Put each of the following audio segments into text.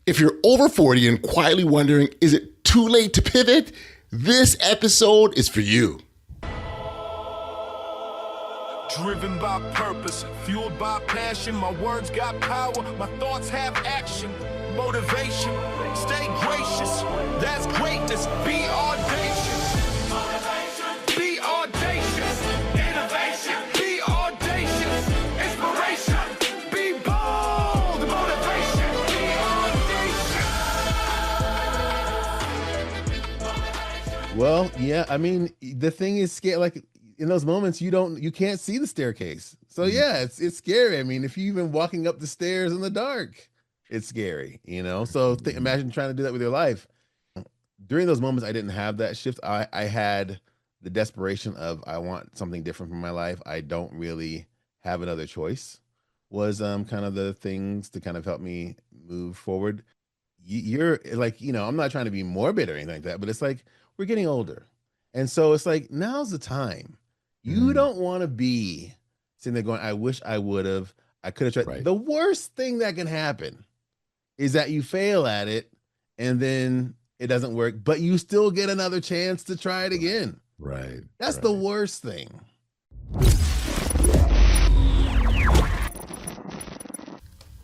If you're over 40 and quietly wondering, is it too late to pivot? This episode is for you. Driven by purpose, fueled by passion, my words got power, my thoughts have action, motivation, stay gracious, that's greatness, be audacious, motivation, be audacious, innovation, be audacious, inspiration, be bold, motivation, be audacious. Well, yeah, I mean, the thing is scary, like in those moments you can't see the staircase. So yeah, it's scary. I mean, if you're even walking up the stairs in the dark, it's scary, you know? So imagine trying to do that with your life. During those moments, I didn't have that shift. I had the desperation of, I want something different from my life. I don't really have another choice, was kind of the things to kind of help me move forward. You're like, you know, I'm not trying to be morbid or anything like that, but it's like, we're getting older. And so it's like, now's the time. You don't want to be sitting there going, I wish I would have, I could have tried. Right. The worst thing that can happen is that you fail at it and then it doesn't work, but you still get another chance to try it again. Right. That's the worst thing.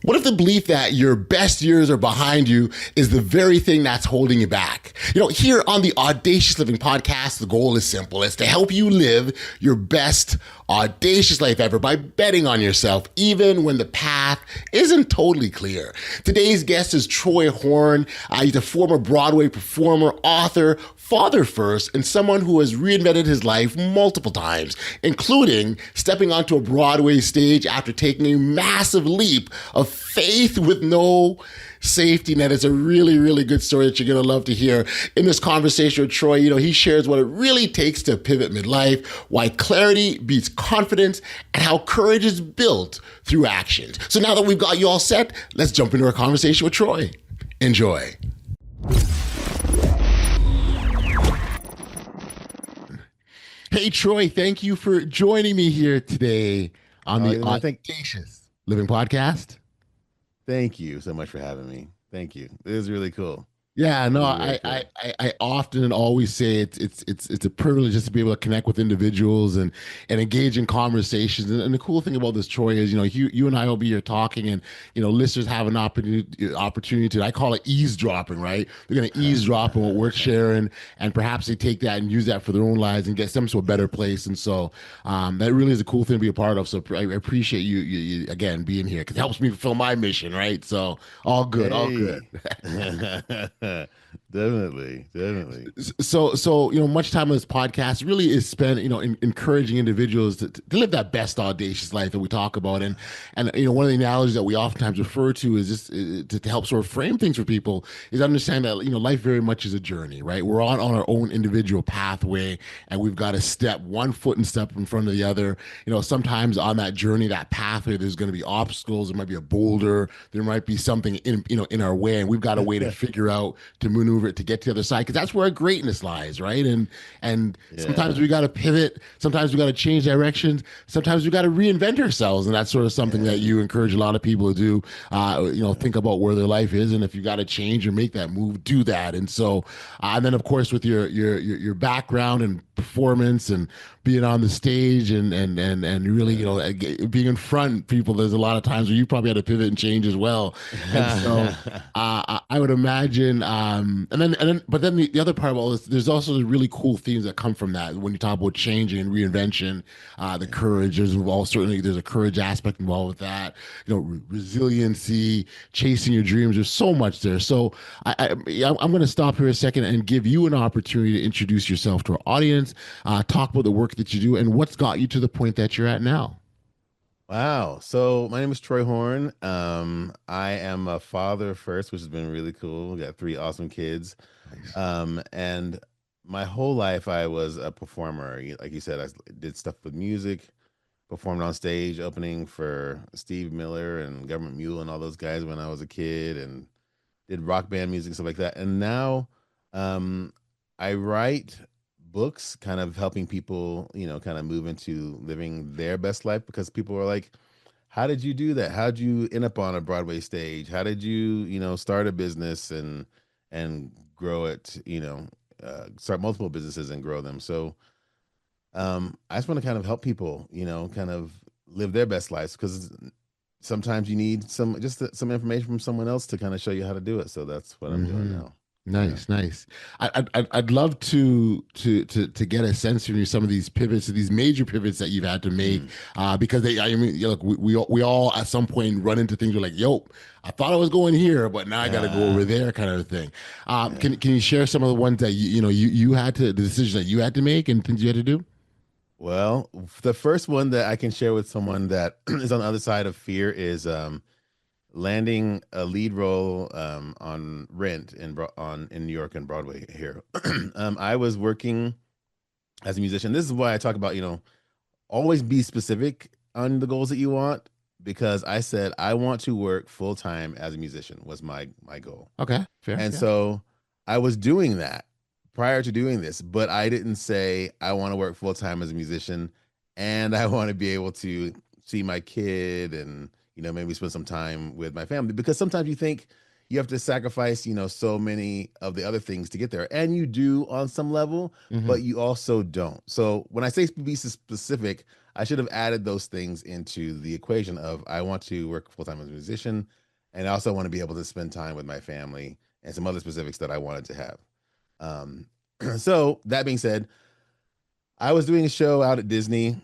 What if the belief that your best years are behind you is the very thing that's holding you back? You know, here on the Audacious Living Podcast, the goal is simple. It's to help you live your best audacious life ever by betting on yourself, even when the path isn't totally clear. Today's guest is Troy Horne. He's a former Broadway performer, author, father first, and someone who has reinvented his life multiple times, including stepping onto a Broadway stage after taking a massive leap of faith with no safety net. It's a really, really good story that you're going to love to hear. In this conversation with Troy, you know, he shares what it really takes to pivot midlife, why clarity beats confidence, and how courage is built through actions. So now that we've got you all set, let's jump into our conversation with Troy. Enjoy. Hey, Troy, thank you for joining me here today on the Audacious Living Podcast. Thank you so much for having me. Thank you. It was really cool. Yeah, no, I often and always say it's a privilege just to be able to connect with individuals and engage in conversations. And the cool thing about this, Troy, is, you know, you and I will be here talking, and, you know, listeners have an opportunity to, I call it eavesdropping, right? They're going to eavesdrop on what we're sharing, and perhaps they take that and use that for their own lives and get them to a better place. And so that really is a cool thing to be a part of. So I appreciate you again being here, because it helps me fulfill my mission, right? So all good, all good. Definitely. So, you know, much time on this podcast really is spent, you know, encouraging individuals to live that best audacious life that we talk about. And, you know, one of the analogies that we oftentimes refer to is just to help sort of frame things for people is understand that, you know, life very much is a journey, right? We're on our own individual pathway, and we've got to step one foot and step in front of the other. You know, sometimes on that journey, that pathway, there's going to be obstacles. There might be a boulder. There might be something in our way, and we've got a way to figure out to maneuver it to get to the other side, because that's where our greatness lies, right? And sometimes we got to pivot, sometimes we got to change directions, sometimes we got to reinvent ourselves, and that's sort of something that you encourage a lot of people to do. You know, think about where their life is, and if you got to change or make that move, do that. And so, and then of course with your background and performance and being on the stage and really, you know, being in front of people, there's a lot of times where you probably had to pivot and change as well. And so I would imagine, but then the other part of all this, there's also the really cool themes that come from that. When you talk about changing and reinvention, the courage is involved. Certainly there's a courage aspect involved with that, you know, resiliency, chasing your dreams. There's so much there. So I'm going to stop here a second and give you an opportunity to introduce yourself to our audience, talk about the work that you do and what's got you to the point that you're at now. Wow. So my name is Troy Horne. I am a father first, which has been really cool. We got 3 awesome kids. Nice. And my whole life I was a performer. Like you said, I did stuff with music, performed on stage, opening for Steve Miller and Government Mule and all those guys when I was a kid, and did rock band music and stuff like that. And now I write books kind of helping people, you know, kind of move into living their best life, because people are like, how did you do that? How did you end up on a Broadway stage? How did you, start a business and grow it, start multiple businesses and grow them? So I just want to kind of help people, kind of live their best lives, because sometimes you need some information from someone else to kind of show you how to do it. So that's what I'm doing now. Nice, nice. I'd love to get a sense from you some of these pivots, these major pivots that you've had to make, because look, we all at some point run into things. We're like, yo, I thought I was going here, but now I got to go over there, kind of thing. Can you share some of the ones that you had to, the decisions that you had to make and things you had to do? Well, the first one that I can share with someone that is on the other side of fear is landing a lead role on Rent in New York and Broadway here. I was working as a musician. This is why I talk about, always be specific on the goals that you want, because I said I want to work full time as a musician was my goal. Okay, fair. And so I was doing that prior to doing this, but I didn't say I want to work full time as a musician and I want to be able to see my kid and maybe spend some time with my family, because sometimes you think you have to sacrifice, so many of the other things to get there. And you do on some level, but you also don't. So when I say be specific, I should have added those things into the equation of I want to work full-time as a musician, and I also want to be able to spend time with my family and some other specifics that I wanted to have. So that being said, I was doing a show out at Disney.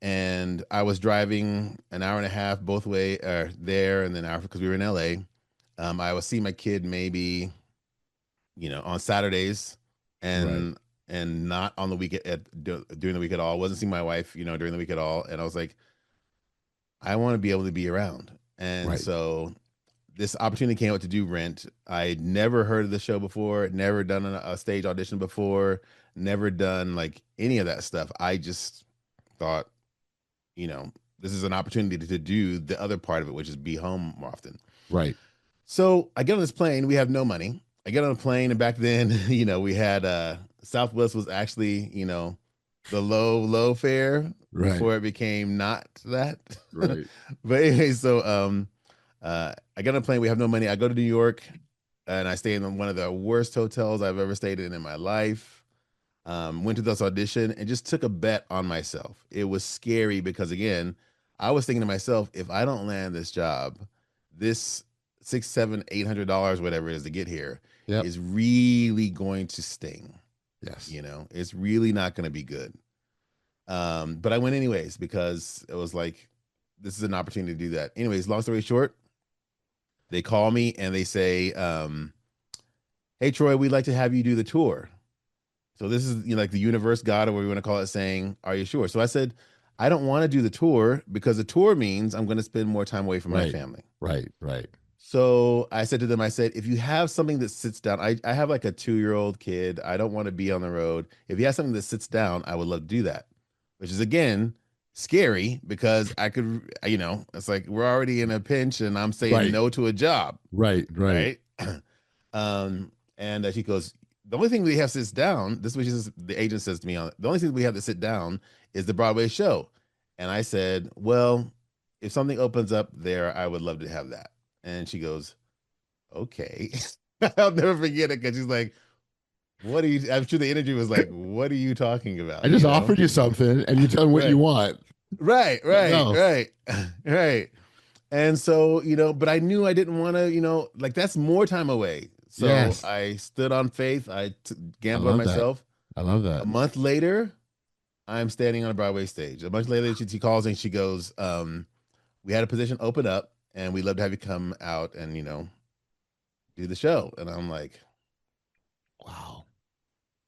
And I was driving an hour and a half both way there, and then hour because we were in LA. I would see my kid maybe, on Saturdays and not on the weekend during the week at all. Wasn't seeing my wife, during the week at all. And I was like, I want to be able to be around. And so this opportunity came out to do Rent. I'd never heard of the show before, never done a stage audition before, never done like any of that stuff. I just thought, this is an opportunity to do the other part of it, which is be home more often. Right. So I get on this plane. We have no money. I get on a plane, and back then, we had Southwest was actually, the low fare before it became not that. Right. But anyway, so I get on a plane. We have no money. I go to New York, and I stay in one of the worst hotels I've ever stayed in my life. Went to this audition and just took a bet on myself. It was scary because, again, I was thinking to myself, if I don't land this job, this $600, $700, $800, whatever it is to get here, is really going to sting. Yes. It's really not going to be good. But I went anyways, because it was like, this is an opportunity to do that. Anyways, long story short, they call me and they say, hey, Troy, we'd like to have you do the tour. So this is like the universe, God, or whatever you want to call it, saying, are you sure? So I said, I don't want to do the tour, because the tour means I'm going to spend more time away from my family. Right. So I said to them, if you have something that sits down, I have like a 2-year-old kid. I don't want to be on the road. If you have something that sits down, I would love to do that, which is, again, scary, because I could, it's like we're already in a pinch and I'm saying no to a job. Right. And she goes, the only thing we have sits down, this is what the agent says to me, the only thing we have to sit down is the Broadway show. And I said, well, if something opens up there, I would love to have that. And she goes, okay. I'll never forget it, because she's like, what are you, I'm sure the energy was like, what are you talking about? I just offered you something and you tell me what you want. Right. And so, but I knew I didn't want to, like, that's more time away. So I stood on faith. I gambled on myself. I love that. A month later, I'm standing on a Broadway stage. A month later, she calls and she goes, we had a position open up and we'd love to have you come out and, do the show. And I'm like, wow.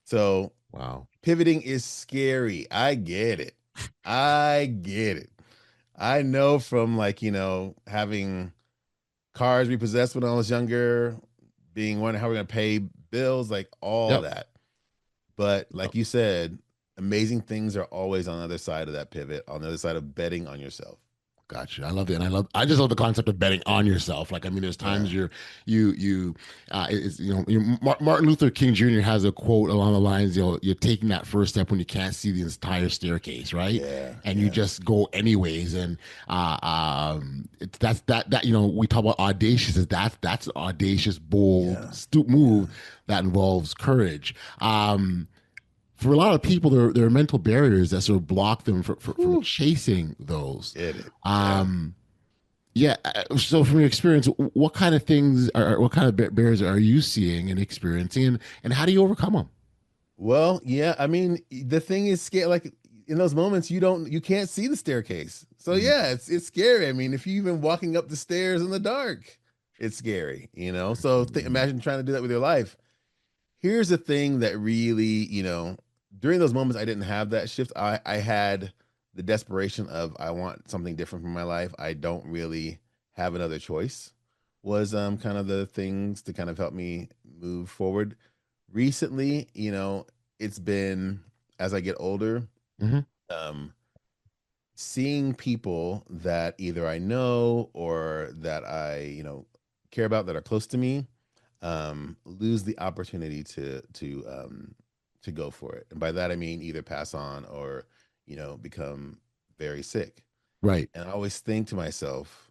So pivoting is scary. I get it. I know from having cars repossessed when I was younger, being wondering how we're going to pay bills, like all that. But like you said, amazing things are always on the other side of that pivot, on the other side of betting on yourself. Gotcha. I love it, and I just love the concept of betting on yourself. Like, I mean, there's Yeah. times it's, Martin Luther King Jr. has a quote along the lines, you're taking that first step when you can't see the entire staircase, right? Yeah. And you Yeah. just go anyways. And that's that we talk about audacious, is that's an audacious, bold, Yeah. stoop move that involves courage. For a lot of people, there are mental barriers that sort of block them from Whew. chasing those. Get it. Yeah. Um, yeah. So, from your experience, what kind of things what kind of barriers are you seeing and experiencing, and how do you overcome them? Well, yeah, I mean, the thing is scary. Like in those moments, you can't see the staircase. So Mhm. yeah, it's scary. I mean, if you even walking up the stairs in the dark, it's scary, So imagine trying to do that with your life. Here's the thing that really, during those moments, I didn't have that shift. I had the desperation of I want something different from my life. I don't really have another choice. Was kind of the things to kind of help me move forward. Recently, it's been as I get older, Hmm. um, seeing people that either I know or that I, care about that are close to me, lose the opportunity to go for it. And by that I mean either pass on or, become very sick. Right. And I always think to myself,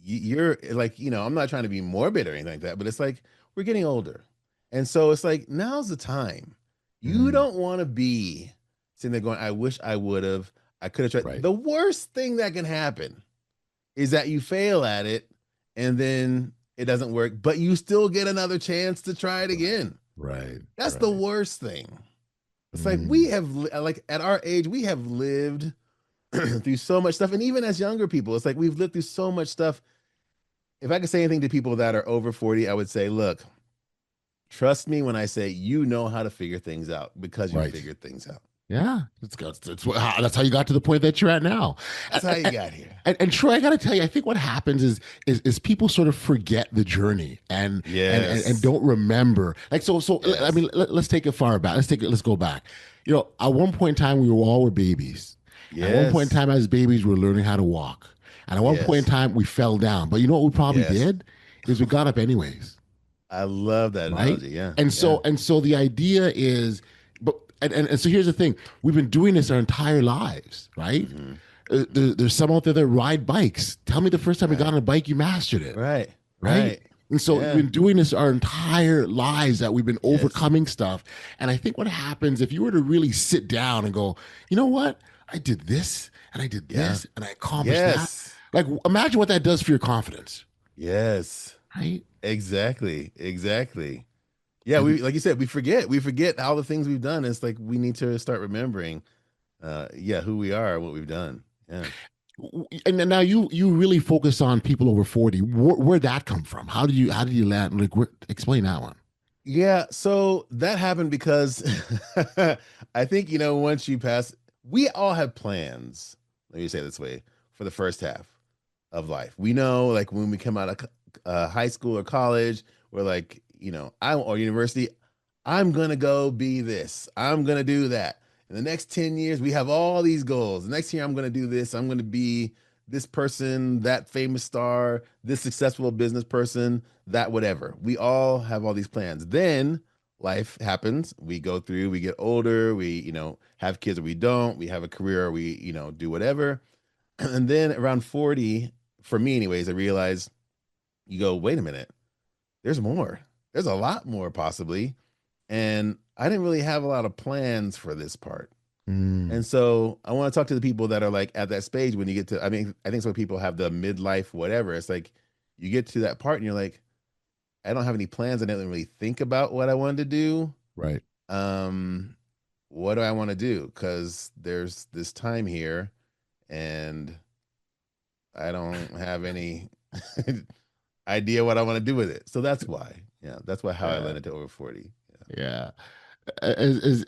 you're like, I'm not trying to be morbid or anything like that, but it's like we're getting older. And so it's like now's the time. You Mhm. don't want to be sitting there going, I wish I would have, I could have tried. Right. The worst thing that can happen is that you fail at it and then it doesn't work, but you still get another chance to try it again. Right. That's the Right. worst thing. It's like we Mm. have, like at our age, we have lived through so much stuff. And even as younger people, it's like we've lived through so much stuff. If I could say anything to people that are over 40, I would say, look, trust me when I say you know how to figure things out because you Right. figured things out. Yeah, that's how you got to the point that you're at now. That's how you got here. And Troy, I got to tell you, I think what happens is people sort of forget the journey and Yes. don't remember. Like so. I Yes. mean, let's take it far back. Let's go back. At one point in time, we were babies. At one point in Yes. time, as babies, we were learning how to walk. And at one point in Yes. time, we fell down. But you know what we probably Yes. did is we got up anyways, I love that right? analogy. Yeah. And Yeah. so the idea is, but and so here's the thing: we've been doing this our entire lives, right? Mhm. There's some out there that ride bikes. Tell me the first time you got Right. on a bike, you mastered it, Right. right? Right. And so we've Yeah. been doing this our entire lives, that we've been Yes. overcoming stuff. And I think what happens if you were to really sit down and go, you know what? I did this and I did Yeah. this and I accomplished that. Yes. Like, imagine what that does for your confidence, Yes. right? Exactly. Exactly. Yeah, And like you said, we forget all the things we've done. It's like we need to start remembering who we are, what we've done. Yeah. and then now you really focus on people over 40. Where'd that come from? How did you land? Like, explain that one. Yeah, so that happened because I think, once you pass, we all have plans, let me say it this way, for the first half of life. We know, like, when we come out of high school or college, we're like, or university, I'm going to go be this, I'm going to do that. In the next 10 years, we have all these goals. The next year, I'm going to do this, I'm going to be this person, that famous star, this successful business person, that whatever. We all have all these plans. Then life happens. We go through, we get older, we, have kids or we don't, we have a career or we, do whatever. And then around 40, for me anyways, I realized you go, wait a minute, there's more. There's a lot more possibly. And I didn't really have a lot of plans for this part. Mm, And so I want to talk to the people that are like at that stage when you get to, I think some people have the midlife, whatever. It's like you get to that part and you're like, I don't have any plans. I didn't really think about what I wanted to do. right. Um, what do I want to do? Because there's this time here and I don't have any idea what I want to do with it. So that's why. Yeah, that's why how I Yeah. landed to over 40. Yeah. Is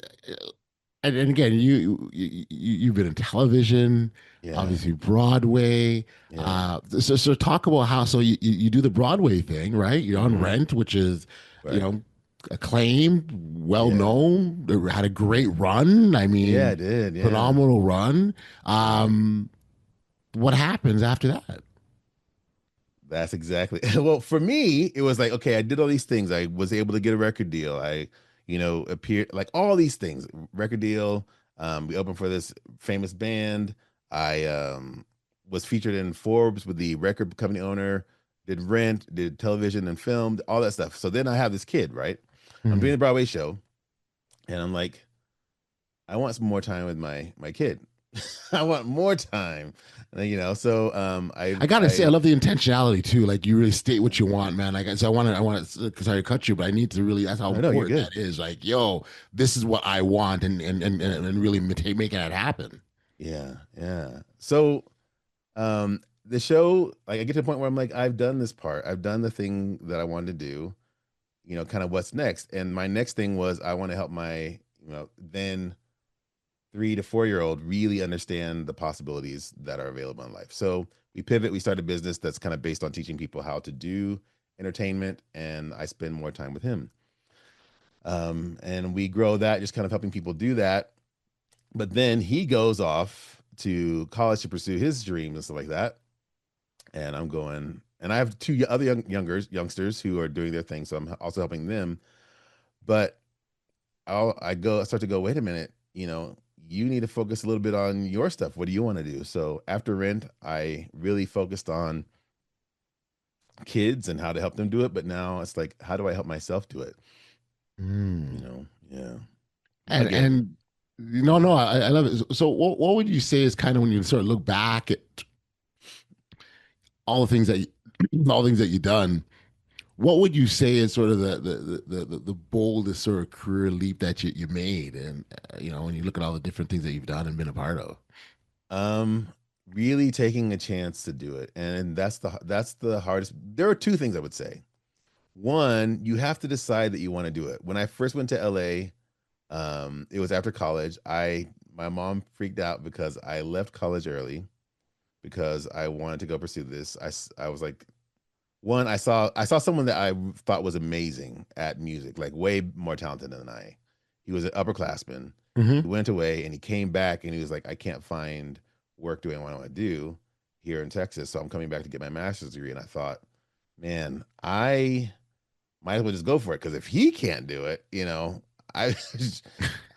and again, you've been in television, Yeah. obviously Broadway. Yeah. So talk about how, so you do the Broadway thing, right? You're on Mhm. Rent, which is, you Right. know, acclaimed, well Yeah. known, had a great run. I Yeah, I mean, did. Yeah. phenomenal run. Yeah. what happens after that? That's exactly. Well, for me, it was like, okay, I did all these things. I was able to get a record deal. I, appeared like all these things, record deal. We opened for this famous band. I was featured in Forbes with the record company owner, did Rent, did television and film, all that stuff. So then I have this kid, right? I'm doing the Broadway show, and I'm like, I want some more time with my kid. I want more time, So I gotta say, I love the intentionality too. Like you really state what you want, man. Like so, I want to. Sorry to cut you, but I need to really. That's how important that is. Like, yo, this is what I want, and really making it happen. Yeah, yeah. So, the show, like, I get to the point where I'm like, I've done this part. I've done the thing that I wanted to do. Kind of what's next, and my next thing was I want to help my, then 3 to 4-year-old really understand the possibilities that are available in life. So we pivot, we start a business that's kind of based on teaching people how to do entertainment, and I spend more time with him. And we grow that, just kind of helping people do that. But then he goes off to college to pursue his dreams and stuff like that. And I'm going, and I have 2 other youngsters who are doing their thing, so I'm also helping them. But I start to go, wait a minute, you need to focus a little bit on your stuff. What do you want to do? So after Rent, I really focused on kids and how to help them do it. But now it's like, how do I help myself do it? Yeah. And no, I love it. So what would you say is kind of when you sort of look back at all the things that you've done, what would you say is sort of the boldest sort of career leap that you made? And when you look at all the different things that you've done and been a part of. Really taking a chance to do it. And that's the hardest. There are 2 things I would say. One, you have to decide that you want to do it. When I first went to LA, it was after college. My mom freaked out because I left college early because I wanted to go pursue this. I was like, one, I saw someone that I thought was amazing at music, like way more talented than I. He was an upperclassman. He went away and he came back and he was like, I can't find work doing what I want to do here in Texas. So I'm coming back to get my master's degree. And I thought, man, I might as well just go for it. Because if he can't do it, I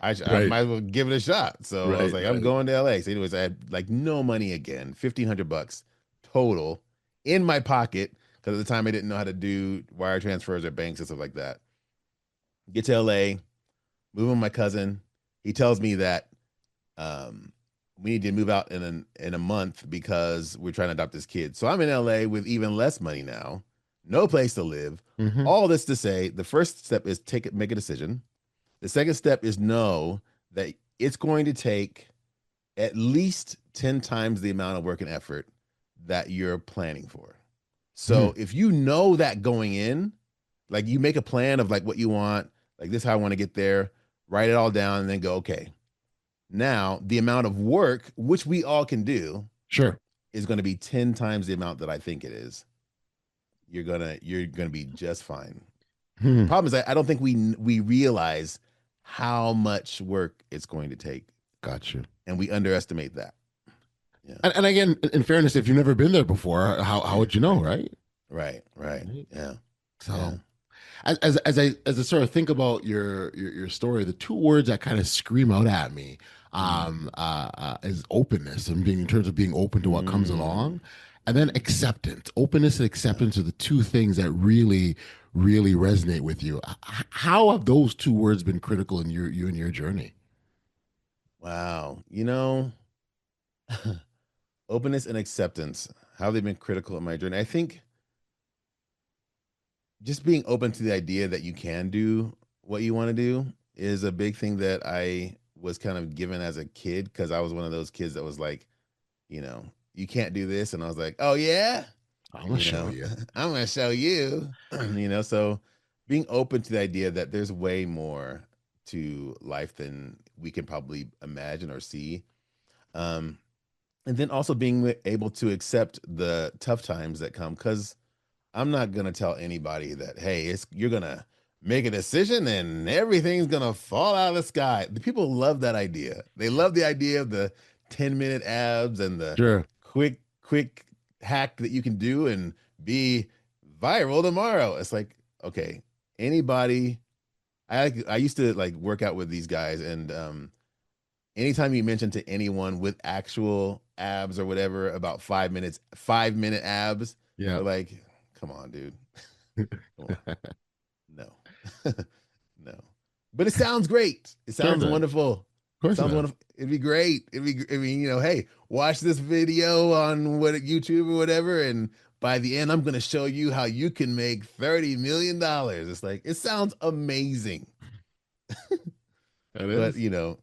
might as well give it a shot. So I was like, I'm going to LA. So anyways, I had like no money again, $1,500 total in my pocket. Because at the time I didn't know how to do wire transfers or banks and stuff like that. Get to LA, move with my cousin. He tells me that we need to move out in a month because we're trying to adopt this kid. So I'm in LA with even less money now, no place to live. All this to say, the first step is make a decision. The second step is know that it's going to take at least 10 times the amount of work and effort that you're planning for. So if you know that going in, like you make a plan of like what you want, like this is how I want to get there, write it all down and then go, okay, now the amount of work, which we all can do, is going to be 10 times the amount that I think it is. You're gonna be just fine. The problem is I don't think we realize how much work it's going to take. Gotcha. And we underestimate that. Yeah. And again, in fairness, if you've never been there before, how would you know, right? Right. Yeah. So, yeah. As I sort of think about your story, the 2 words that kind of scream out at me is openness, and in terms of being open to what comes along, and then acceptance. Openness and acceptance are the 2 things that really, really resonate with you. How have those 2 words been critical in you and your journey? Wow, openness and acceptance, how have they been critical in my journey? I think just being open to the idea that you can do what you want to do is a big thing that I was kind of given as a kid, because I was one of those kids that was like, you can't do this. And I was like, oh, yeah? I'm going to show you. I'm going to show you. So being open to the idea that there's way more to life than we can probably imagine or see. And then also being able to accept the tough times that come, because I'm not going to tell anybody that, hey, you're going to make a decision and everything's going to fall out of the sky. The people love that idea. They love the idea of the 10-minute abs and the quick quick hack that you can do and be viral tomorrow. It's like, okay, anybody. I used to like work out with these guys, and anytime you mention to anyone with actual abs or whatever about 5-minute abs, Yeah. they're like, come on, dude. Come on. No. No. But it sounds great. It sounds wonderful. Of course, sounds wonderful. It'd be great. I mean, hey, watch this video on YouTube or whatever, and by the end, I'm going to show you how you can make $30 million. It's like, it sounds amazing. But, no.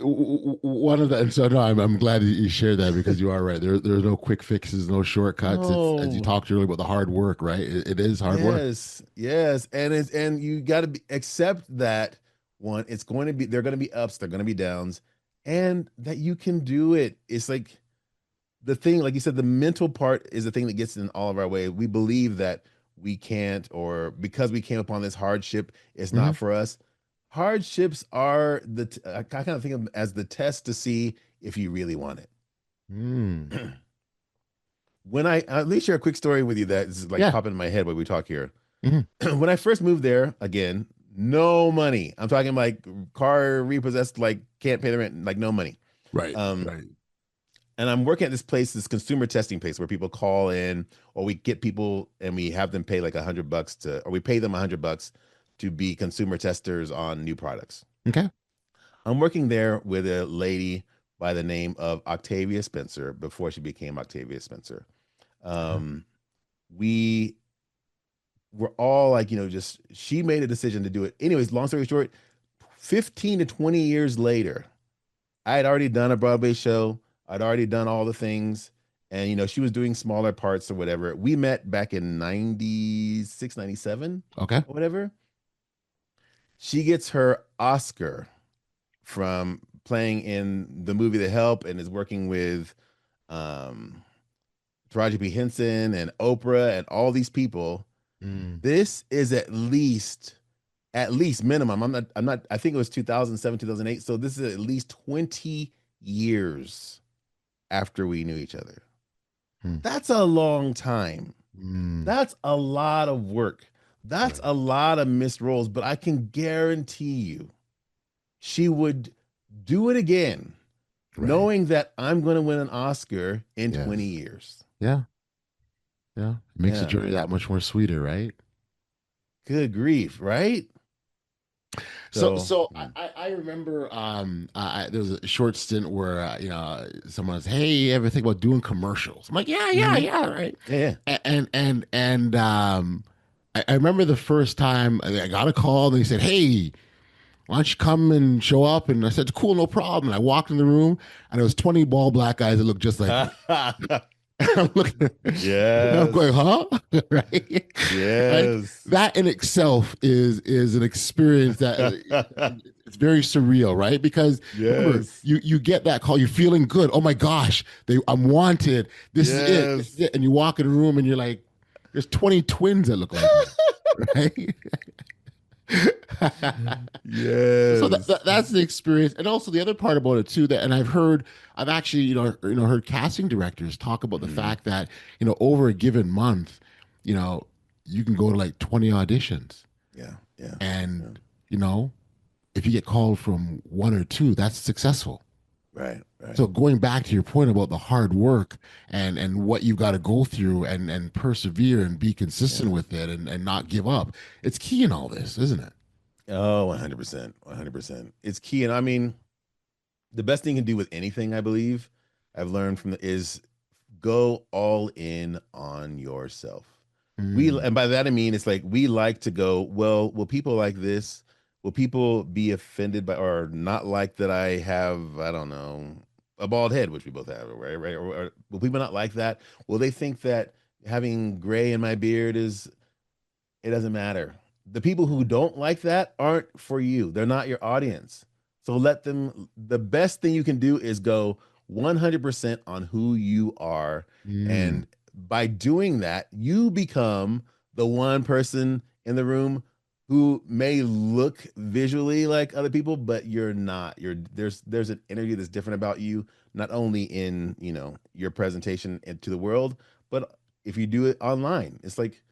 One of the, and so no, I'm glad you shared that, because you are right. There's no quick fixes, no shortcuts. No. It's, as you talked earlier about the hard work, right? It is hard work. Yes, and you got to accept that one. It's going to be, they're going to be ups, they're going to be downs, and that you can do it. It's like the thing, like you said, the mental part is the thing that gets in all of our way. We believe that we can't, or because we came upon this hardship, it's not for us. Hardships are I kind of think of them as the test to see if you really want it. When at least share a quick story with you that is like popping in my head while we talk here. When I first moved there, again, no money. I'm talking like car repossessed, like can't pay the rent, like no money. Right. Right. And I'm working at this place, this consumer testing place, where people call in, or we get people and we have them pay like $100 or we pay them $100 to be consumer testers on new products. Okay. I'm working there with a lady by the name of Octavia Spencer before she became Octavia Spencer. We were all like, just, she made a decision to do it. Anyways, long story short, 15 to 20 years later, I had already done a Broadway show. I'd already done all the things. And, she was doing smaller parts or whatever. We met back in 96, 97. Okay. Or whatever. She gets her Oscar from playing in the movie The Help, and is working with Taraji P. Henson and Oprah and all these people. This is at least minimum. I'm not, I think it was 2007, 2008. So this is at least 20 years after we knew each other. That's a long time. That's a lot of work. That's a lot of missed roles, but I can guarantee you she would do it again, knowing that I'm going to win an Oscar in 20 years. Yeah. Yeah. It makes the journey that much more sweeter, right? Good grief, right? So I remember there was a short stint where someone was, hey, you ever think about doing commercials? I'm like, yeah, right. Yeah. And I remember the first time I got a call and they said, hey, why don't you come and show up? And I said, cool, no problem. And I walked in the room and there was 20 bald black guys that looked just like me. I'm looking, I'm going, huh? Right? Yes. Like, that in itself is an experience that it's very surreal, right? Because remember, you get that call, you're feeling good. Oh my gosh, I'm wanted. This is it. And you walk in a room and you're like, there's 20 twins that look like me, right? Yes. So that's the experience. And also the other part about it too, and I've actually heard casting directors talk about the fact that over a given month, you can go to like 20 auditions. And if you get called from one or two, that's successful. Right. So going back to your point about the hard work and what you've got to go through and persevere and be consistent with it and not give up, it's key in all this, isn't it? Oh, 100%. 100%. It's key. And I mean, the best thing you can do with anything, I believe, I've learned is go all in on yourself. And by that I mean, it's like, we like to go, well, will people like this? Will people be offended by or not like that I have, I don't know, a bald head, which we both have, right? Or will people not like that? Will they think that having gray in my beard it doesn't matter? The people who don't like that aren't for you. They're not your audience. So let them, the best thing you can do is go 100% on who you are. And by doing that, you become the one person in the room who may look visually like other people, but you're not. There's an energy that's different about you, not only in, your presentation to the world, but if you do it online. It's like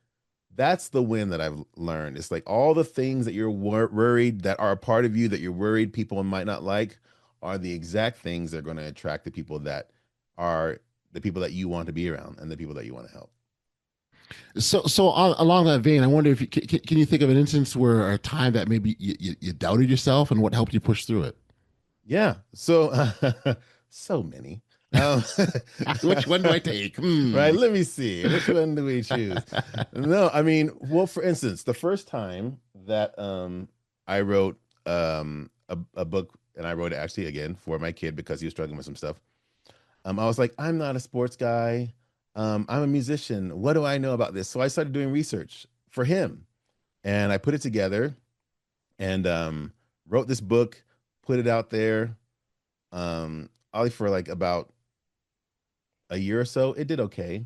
that's the win that I've learned. It's like all the things that you're worried that are a part of you that you're worried people might not like are the exact things that are going to attract the people that are the people that you want to be around and the people that you want to help. So along that vein, I wonder if can you think of an instance where a time that maybe you doubted yourself and what helped you push through it? Yeah. So so many. Which one do I take? Right. Let me see. Which one do we choose? No, I mean, well, for instance, the first time that I wrote a book, and I wrote it actually again for my kid because he was struggling with some stuff. I was like, I'm not a sports guy. I'm a musician. What do I know about this? So I started doing research for him, and I put it together and wrote this book, put it out there. Only for like about a year or so, it did okay.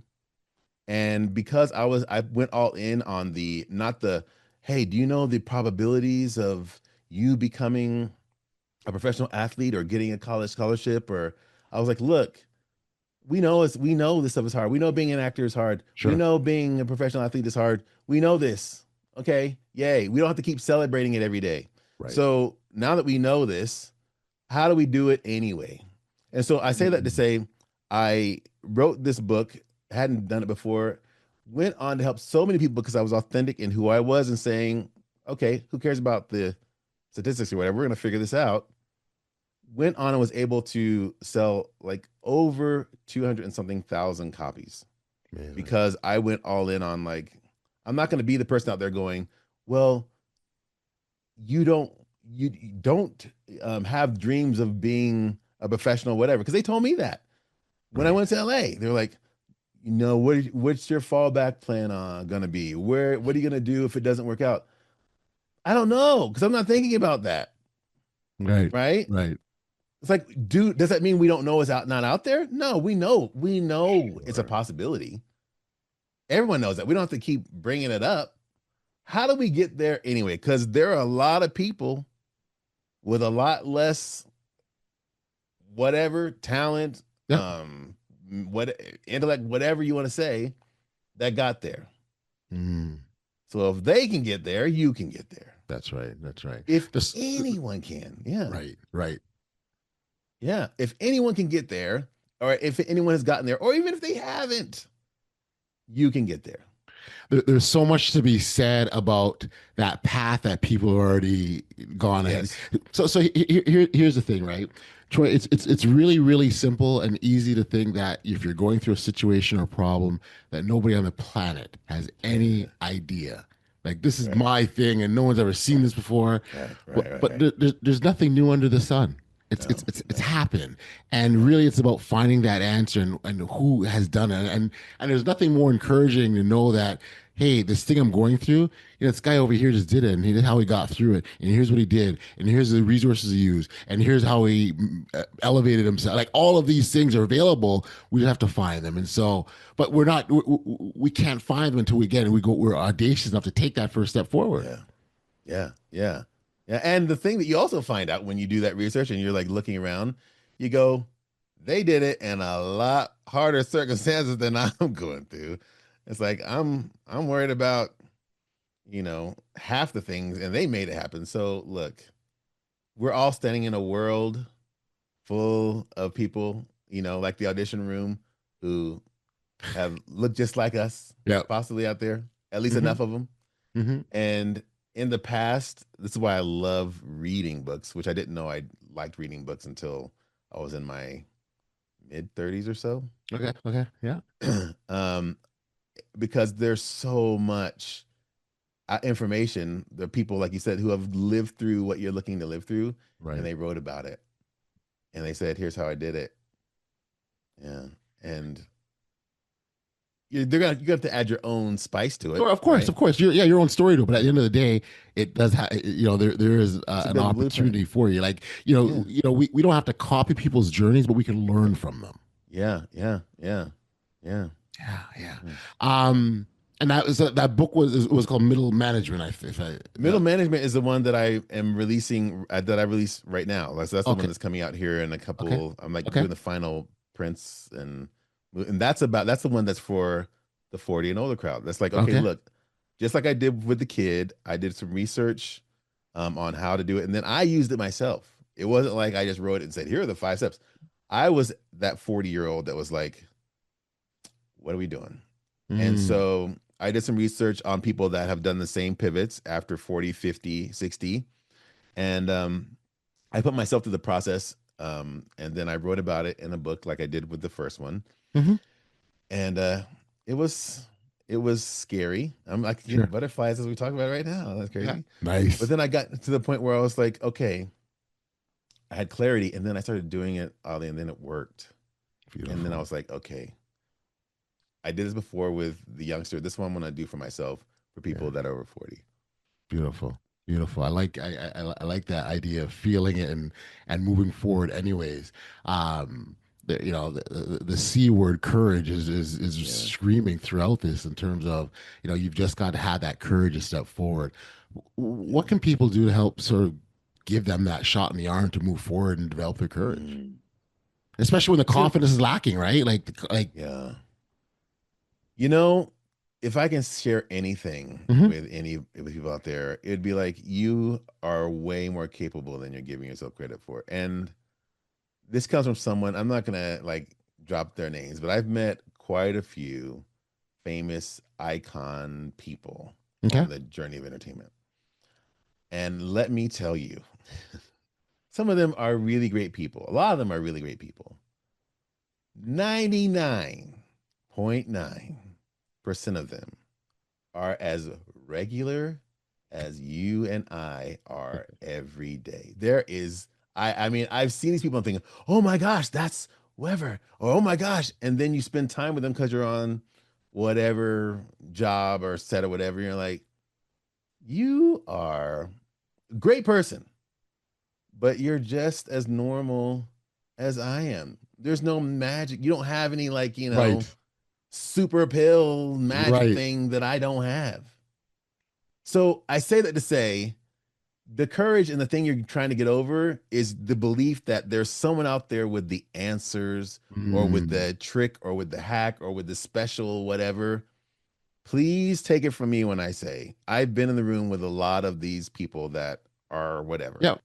And because I went all in on not the, hey, do you know the probabilities of you becoming a professional athlete or getting a college scholarship? Or I was like, look, we know this stuff is hard. We know being an actor is hard. Sure. We know being a professional athlete is hard. We know this. Okay. Yay. We don't have to keep celebrating it every day. Right. So now that we know this, how do we do it anyway? And so I say that to say, I wrote this book, hadn't done it before, went on to help so many people because I was authentic in who I was and saying, okay, who cares about the statistics or whatever? We're going to figure this out. Went on and was able to sell like over 200 and something thousand copies. Man. Because I went all in on like, I'm not going to be the person out there going, well, you don't have dreams of being a professional, whatever. Because they told me that when I went to LA, they were like, what's your fallback plan going to be? What are you going to do if it doesn't work out? I don't know. Because I'm not thinking about that. Right. Right. It's like, does that mean we don't know it's not out there? No, we know sure. It's a possibility. Everyone knows that. We don't have to keep bringing it up. How do we get there anyway? Because there are a lot of people with a lot less whatever talent, what intellect, whatever you want to say, that got there. So if they can get there, you can get there. That's right. If anyone can, yeah. Right. Yeah. If anyone can get there, or if anyone has gotten there, or even if they haven't, you can get there. There's so much to be said about that path that people have already gone ahead. So here's the thing, right? Troy, it's really, really simple and easy to think that if you're going through a situation or problem that nobody on the planet has any idea. Like, this is my thing and no one's ever seen this before. But there's nothing new under the sun. It's happened, and really it's about finding that answer and who has done it, and there's nothing more encouraging to know that, hey, this thing I'm going through, this guy over here just did it, and here's how he got through it, and here's what he did, and here's the resources he used, and here's how he elevated himself. Like, all of these things are available. We have to find them, and so, but we can't find them until we're audacious enough to take that first step forward. Yeah. And the thing that you also find out when you do that research and you're like looking around, you go, they did it in a lot harder circumstances than I'm going through. It's like, I'm worried about, half the things, and they made it happen. So look, we're all standing in a world full of people, like the audition room, who have looked just like us, possibly out there, at least enough of them. And in the past, this is why I love reading books, which I didn't know I liked reading books until I was in my mid-30s or so. Okay, yeah. Because there's so much information. There are people, like you said, who have lived through what you're looking to live through, and they wrote about it. And they said, here's how I did it. Yeah, and you have to add your own spice to it. Sure, of course. Your own story to it. But at the end of the day, it does have, there is an opportunity for you. Like, we don't have to copy people's journeys, but we can learn from them. Yeah. And that book was called Middle Management. Middle Management is the one that I am releasing, that I release right now. That's the one Okay. that's coming out here in a couple. Okay. I'm like Okay. doing the final prints, and that's the one that's for the 40 and older crowd. That's like, okay, Okay. look, just like I did with the kid, I did some research on how to do it, and then I used it myself. It wasn't like I just wrote it and said, here are the 5 steps. I was that 40-year-old that was like, what are we doing? And so I did some research on people that have done the same pivots after 40, 50, 60. And I put myself through the process. And then I wrote about it in a book like I did with the first one. Mm-hmm. And it was scary. I'm like Sure. butterflies as we talk about it right now. That's crazy. Yeah. Nice. But then I got to the point where I was like, okay, I had clarity. And then I started doing it, Ollie, and then it worked. Beautiful. And then I was like, okay, I did this before with the youngster. This one I'm gonna do for myself, for people that are over 40. Beautiful. Beautiful. I like that idea of feeling it and moving forward anyways. The C word, courage, is screaming throughout this in terms of, you've just got to have that courage to step forward. What can people do to help sort of give them that shot in the arm to move forward and develop their courage? Especially when the confidence is lacking, right? Yeah. If I can share anything with people out there, it'd be like, you are way more capable than you're giving yourself credit for. And this comes from someone, I'm not gonna drop their names, but I've met quite a few famous icon people on the journey of entertainment. And let me tell you, some of them are really great people. A lot of them are really great people. 99.9% of them are as regular as you and I are every day. There is, I mean, I've seen these people and thinking, oh my gosh, that's whoever, or oh my gosh. And then you spend time with them because you're on whatever job or set or whatever. You're like, you are a great person, but you're just as normal as I am. There's no magic. You don't have any super pill magic thing that I don't have. So I say that to say, the courage and the thing you're trying to get over is the belief that there's someone out there with the answers or with the trick or with the hack or with the special whatever. Please take it from me when I say I've been in the room with a lot of these people that are whatever. Yeah.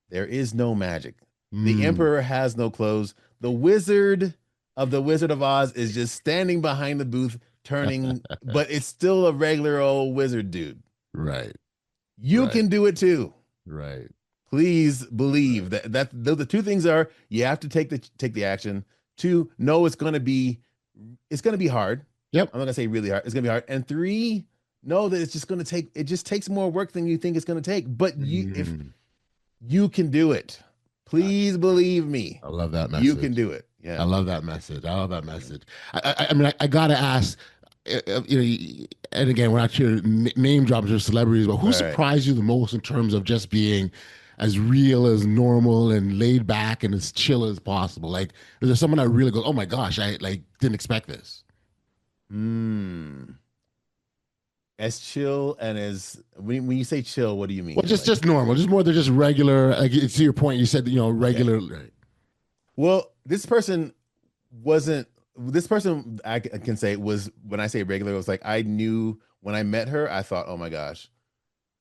There is no magic. The emperor has no clothes. The wizard of the Wizard of Oz is just standing behind the booth turning, but it's still a regular old wizard dude. Right. You can do it too. Right. Please believe that the two things are, you have to take the action. 2, know it's going to be hard. Yep. I'm not gonna say really hard. It's gonna be hard. And 3, know that it just takes more work than you think it's gonna take. But if you can do it, please believe me. I love that message. You can do it. Yeah. I love that message. I mean, I gotta ask, and again, we're not here name dropping of celebrities, but who surprised you the most in terms of just being as real, as normal, and laid back, and as chill as possible? Like, is there someone that really goes, oh my gosh, I didn't expect this? As chill and as when you say chill, what do you mean? Well, just normal, just more than just regular. Like, to your point, you said regular. Okay. Right. Well, this person I can say was, when I say regular, it was like, I knew when I met her, I thought, oh my gosh,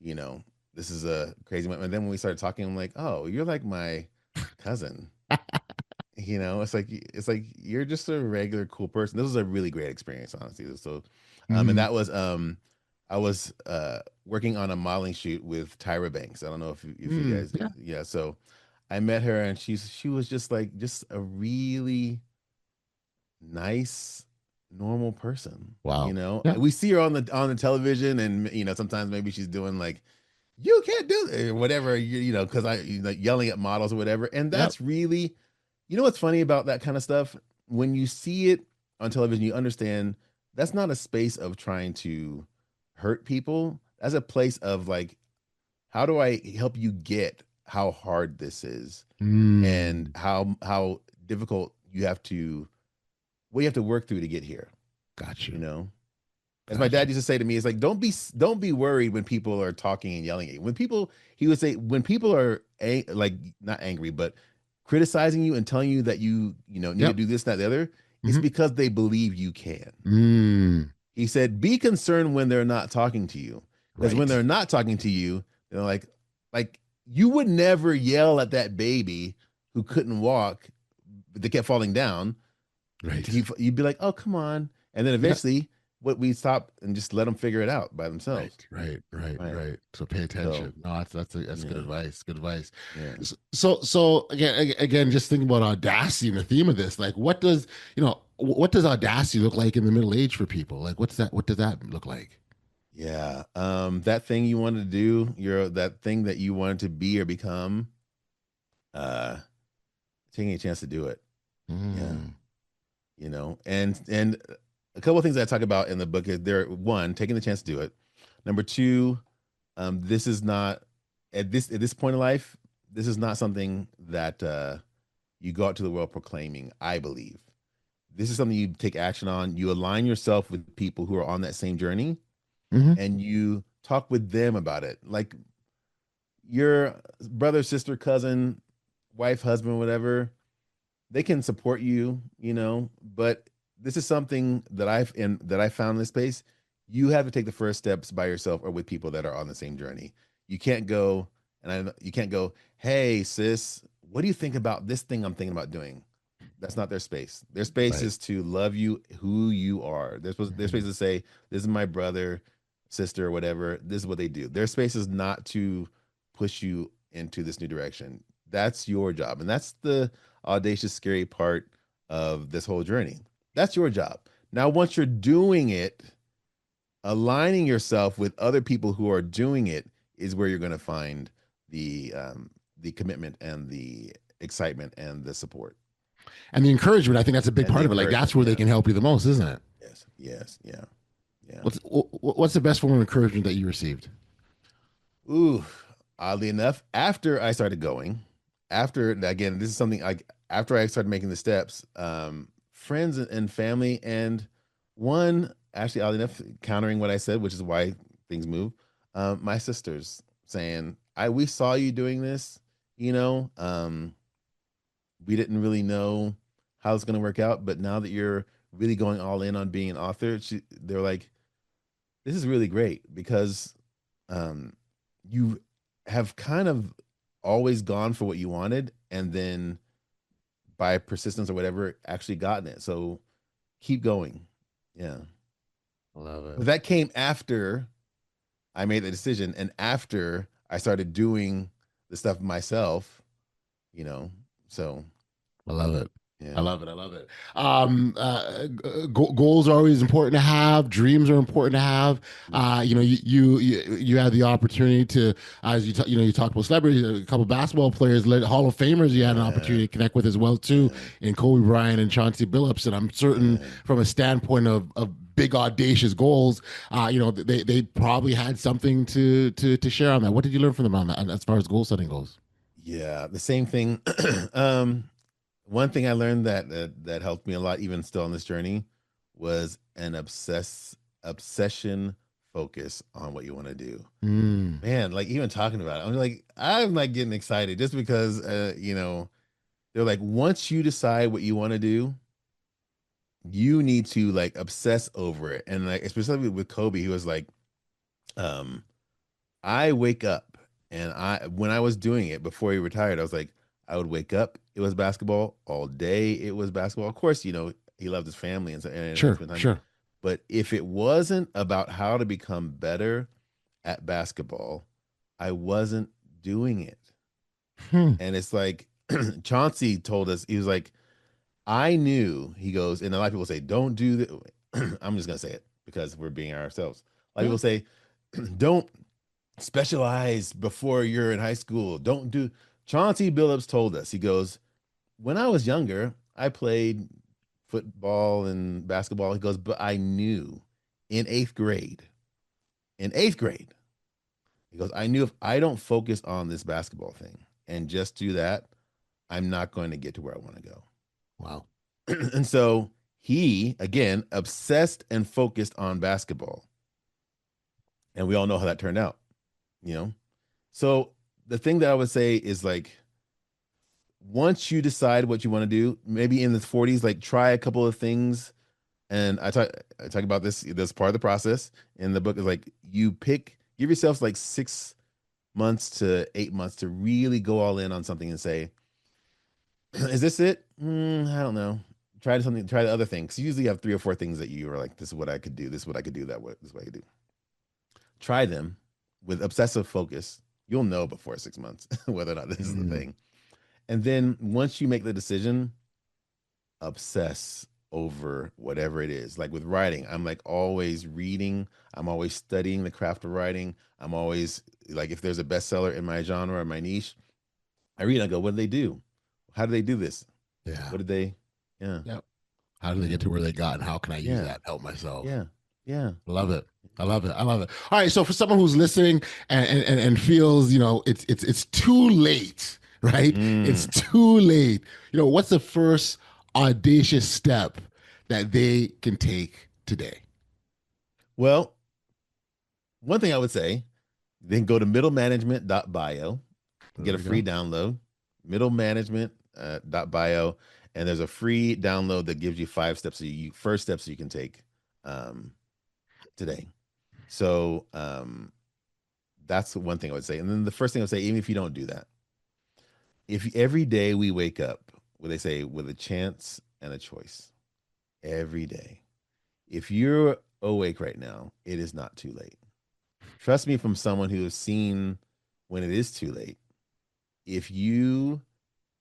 this is a crazy one. And then when we started talking, I'm like, oh, you're like my cousin. It's like you're just a regular cool person. This was a really great experience, honestly. So, and that was I was working on a modeling shoot with Tyra Banks. I don't know if you guys, yeah. So I met her, and she was just a really nice, normal person. Wow. We see her on the television, and sometimes maybe she's doing you can't do it or whatever, because I yelling at models or whatever. And that's really, what's funny about that kind of stuff? When you see it on television, you understand that's not a space of trying to hurt people. That's a place of how do I help you get how hard this is and how difficult you have to work through to get here. Got you. As my dad used to say to me, it's like, don't be worried when people are talking and yelling at you. He would say, when people are like not angry, but criticizing you and telling you that you need to do this, that, the other, it's because they believe you can. He said, be concerned when they're not talking to you. Because when they're not talking to you, they're like you would never yell at that baby who couldn't walk, but they kept falling down. Right. You'd be like, oh, come on. And then eventually we stop and just let them figure it out by themselves. Right. So pay attention. No, that's good advice. Good advice. Yeah. So again, just thinking about audacity and the theme of this, like what does audacity look like in the middle age for people? Like what does that look like? Yeah. That thing you wanted to do, that thing that you wanted to be or become, taking a chance to do it. Yeah. And a couple of things that I talk about in the book is one, taking the chance to do it. Number two, this is not at this point in life, this is not something that you go out to the world proclaiming, I believe. This is something you take action on. You align yourself with people who are on that same journey, and you talk with them about it. Like your brother, sister, cousin, wife, husband, whatever, they can support you, but this is something that I found in this space. You have to take the first steps by yourself or with people that are on the same journey. You can't go, hey, sis, what do you think about this thing I'm thinking about doing? That's not their space. Their space is to love you, who you are. Their space to say, this is my brother, sister, or whatever. This is what they do. Their space is not to push you into this new direction. That's your job. And that's the audacious, scary part of this whole journey. That's your job. Now, once you're doing it, aligning yourself with other people who are doing it is where you're going to find the commitment and the excitement and the support. And the encouragement, I think that's a big part of it. Like that's where they can help you the most, isn't it? Yes. Yeah. What's the best form of encouragement that you received? Ooh, oddly enough, after I started going, again, this is something after I started making the steps, friends and family, and one, actually, oddly enough, countering what I said, which is why things move, my sisters saying, we saw you doing this, we didn't really know how it's going to work out, but now that you're really going all in on being an author, they're like, this is really great because you have kind of always gone for what you wanted, and then by persistence or whatever, actually gotten it. So keep going. Yeah. I love it. But that came after I made the decision and after I started doing the stuff myself, so. I love it. Yeah. I love it. Goals are always important to have. Dreams are important to have. You had the opportunity to, as you talked about celebrities, a couple of basketball players, Hall of Famers. You had an opportunity to connect with as well too, in Kobe Bryant and Chauncey Billups. And I'm certain, from a standpoint of big audacious goals, they probably had something to share on that. What did you learn from them on that, as far as goal setting goes? Yeah, the same thing. One thing I learned that helped me a lot, even still on this journey, was an obsession focus on what you want to do. Man, like even talking about it, I'm like getting excited just because, they're like, once you decide what you want to do, you need to like obsess over it. And like, especially with Kobe, he was like, I wake up and when I was doing it before he retired, I was like, I would wake up, it was basketball all day. It was basketball. Of course, he loved his family and sure. But if it wasn't about how to become better at basketball, I wasn't doing it. And it's like Chauncey told us, he was like, I knew, he goes, and a lot of people say, don't do that. I'm just going to say it because we're being ourselves. A lot of people say, don't specialize before you're in high school. Don't do. Chauncey Billups told us, he goes, when I was younger, I played football and basketball. He goes, but I knew in eighth grade, he goes, I knew if I don't focus on this basketball thing and just do that, I'm not going to get to where I want to go. Wow. And so He, again, obsessed and focused on basketball. And we all know how that turned out, you know? So the thing that I would say is like, once you decide what you want to do, maybe in the 40s, like try a couple of things. And I talk about this part of the process in the book is like give yourself like 6 months to 8 months to really go all in on something and say, is this it? I don't know. Try the other thing. Because you usually have 3 or 4 things that you are like, this is what I could do. This is what I could do. This is what I could do. Try them with obsessive focus. You'll know before 6 months whether or not this is the thing. And then once you make the decision, obsess over whatever it is. Like with writing, I'm like always reading. I'm always studying the craft of writing. I'm always like, if there's a bestseller in my genre or my niche, I read and I go, what did they do? How do they do this? Yeah. What did they? Yeah. Yep. How did they get to where they got, and how can I use that to help myself? Yeah. Yeah. Love it. I love it. I love it. All right. So for someone who's listening and feels, it's too late, right? It's too late. What's the first audacious step that they can take today? Well, one thing I would say, then go to middlemanagement.bio, get a free download, middlemanagement.bio, and there's a free download that gives you 5 steps first steps you can take today. So that's the one thing I would say. And then the first thing I would say, even if you don't do that, if every day we wake up, what they say, with a chance and a choice, every day. If you're awake right now, it is not too late. Trust me, from someone who has seen when it is too late. If you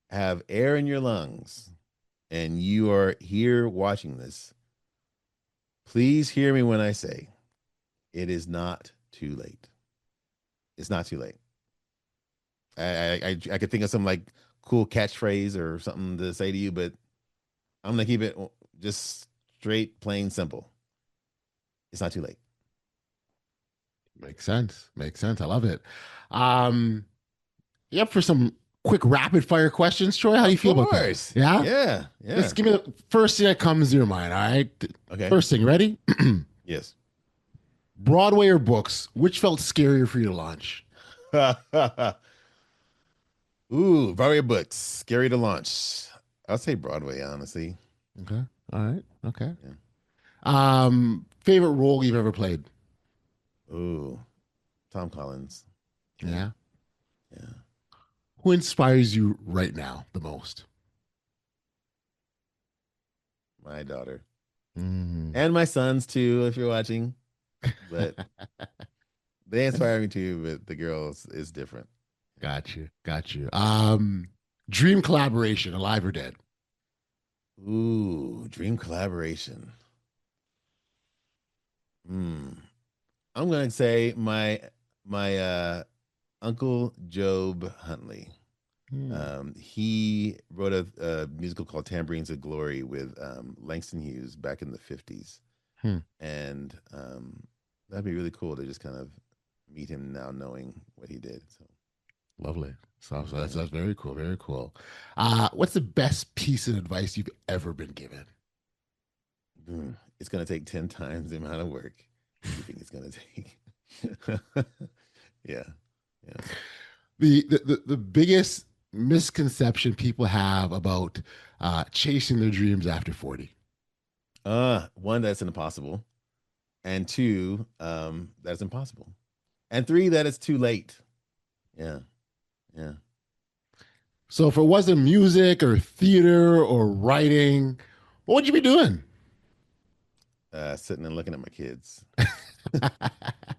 have air in your lungs and you are here watching this, please hear me when I say it is not too late. It's not too late. I could think of some like cool catchphrase or something to say to you, but I'm gonna keep it just straight, plain, simple. It's not too late. Makes sense. I love it. You up for some quick rapid fire questions, Troy? How do you feel about that? Yeah? Yeah. Just give me the first thing that comes to your mind, all right? Okay. First thing, ready? Yes. Broadway or books? Which felt scarier for you to launch? Ooh, Broadway books. Scary to launch. I'll say Broadway, honestly. Okay. All right. Okay. Yeah. Favorite role you've ever played? Ooh, Tom Collins. Yeah. Yeah. Who inspires you right now the most? My daughter. Mm. And my sons too, if you're watching. But they inspire me too, but the girls is different. Got you. Dream collaboration, alive or dead? Ooh, dream collaboration. I'm gonna say my Uncle Job Huntley. He wrote a musical called Tambourines of Glory with Langston Hughes back in the 50s. And that'd be really cool to just kind of meet him now knowing what he did. So lovely. So that's very cool. Very cool. What's the best piece of advice you've ever been given? It's going to take 10 times the amount of work you think it's going to take. Yeah. The biggest misconception people have about chasing their dreams after 40? One, that's impossible. And 2, that's impossible. And 3, that it's too late. Yeah. So if it wasn't music or theater or writing, what would you be doing? Sitting and looking at my kids.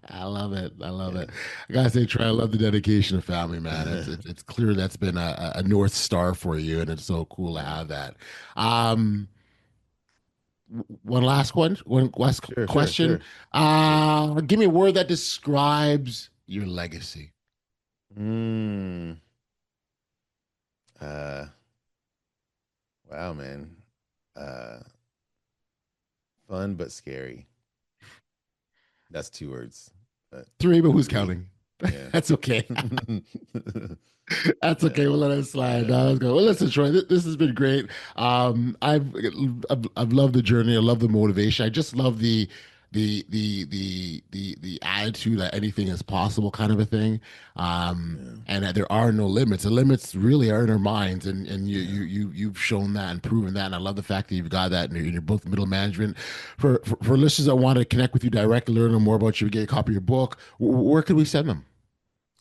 I love it. I gotta say, Troy, I love the dedication of family, man. It's clear that's been a North Star for you, and it's so cool to have that. One last question. Sure. Give me a word that describes your legacy. Wow, man. Fun but scary. That's 2 words. 3, but who's counting? Yeah. That's okay. That's okay. We'll let it slide. Let's go. Well, listen, Troy, this has been great. I've loved the journey. I love the motivation. I just love the attitude that anything is possible kind of a thing, and that there are no limits. The limits really are in our minds, and you've shown that and proven that. And I love the fact that you've got that in your book, Middle Management. For listeners that want to connect with you directly, learn more about you, get a copy of your book, where could we send them?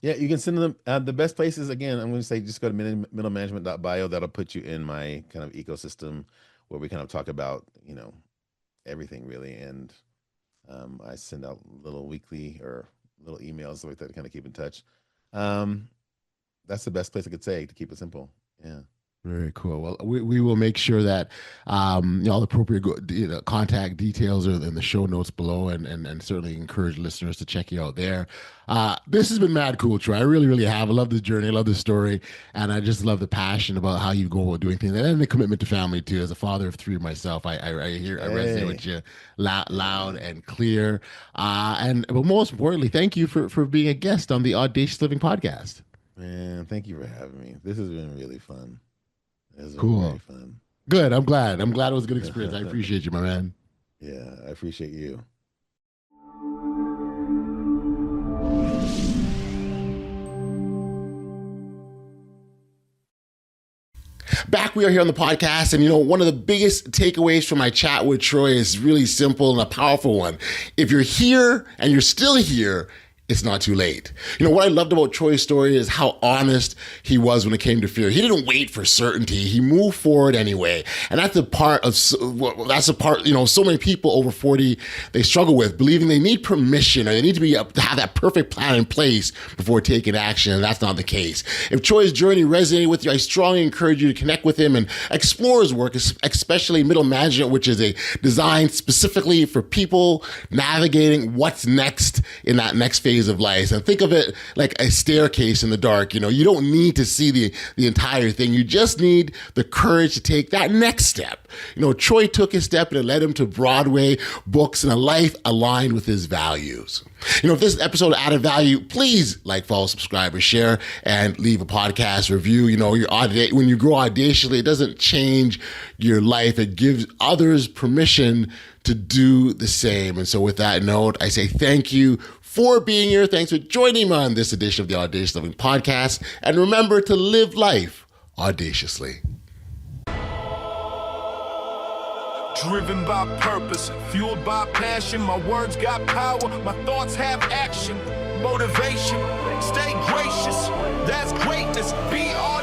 Yeah, you can send them. The best places, again, I'm going to say just go to middlemanagement.bio. That'll put you in my kind of ecosystem where we kind of talk about, everything really. And I send out little weekly or little emails like that to kind of keep in touch. That's the best place I could say to keep it simple. Yeah. Very cool. Well, we will make sure that all the appropriate contact details are in the show notes below, and certainly encourage listeners to check you out there. This has been mad cool, Troy. I really, really have. I love this journey. I love this story, and I just love the passion about how you go about doing things, and the commitment to family too. As a father of 3 myself, I resonate with you loud and clear. But most importantly, thank you for being a guest on the Audacious Living Podcast. Man, thank you for having me. This has been really fun. Cool. Very fun. Good. I'm glad it was a good experience. I appreciate you, my man. Yeah, I appreciate you. Back we are here on the podcast, and one of the biggest takeaways from my chat with Troy is really simple and a powerful one. If you're here and you're still here, it's not too late. What I loved about Troy's story is how honest he was when it came to fear. He didn't wait for certainty. He moved forward anyway. And that's the part, so many people over 40, they struggle with believing they need permission or they need to have that perfect plan in place before taking action. And that's not the case. If Troy's journey resonated with you, I strongly encourage you to connect with him and explore his work, especially Middle Management, which is a designed specifically for people navigating what's next in that next phase of life. And think of it like a staircase in the dark. You don't need to see the entire thing. You just need the courage to take that next step. Troy took his step and it led him to Broadway, books, and a life aligned with his values. If this episode added value, please follow, subscribe, or share, and leave a podcast review. When you grow audaciously, it doesn't change your life. It gives others permission to do the same. And so with that note, I say thank you for being here. Thanks for joining me on this edition of the Audacious Living Podcast. And remember to live life audaciously. Driven by purpose, fueled by passion. My words got power, my thoughts have action. Motivation, stay gracious. That's greatness. Be all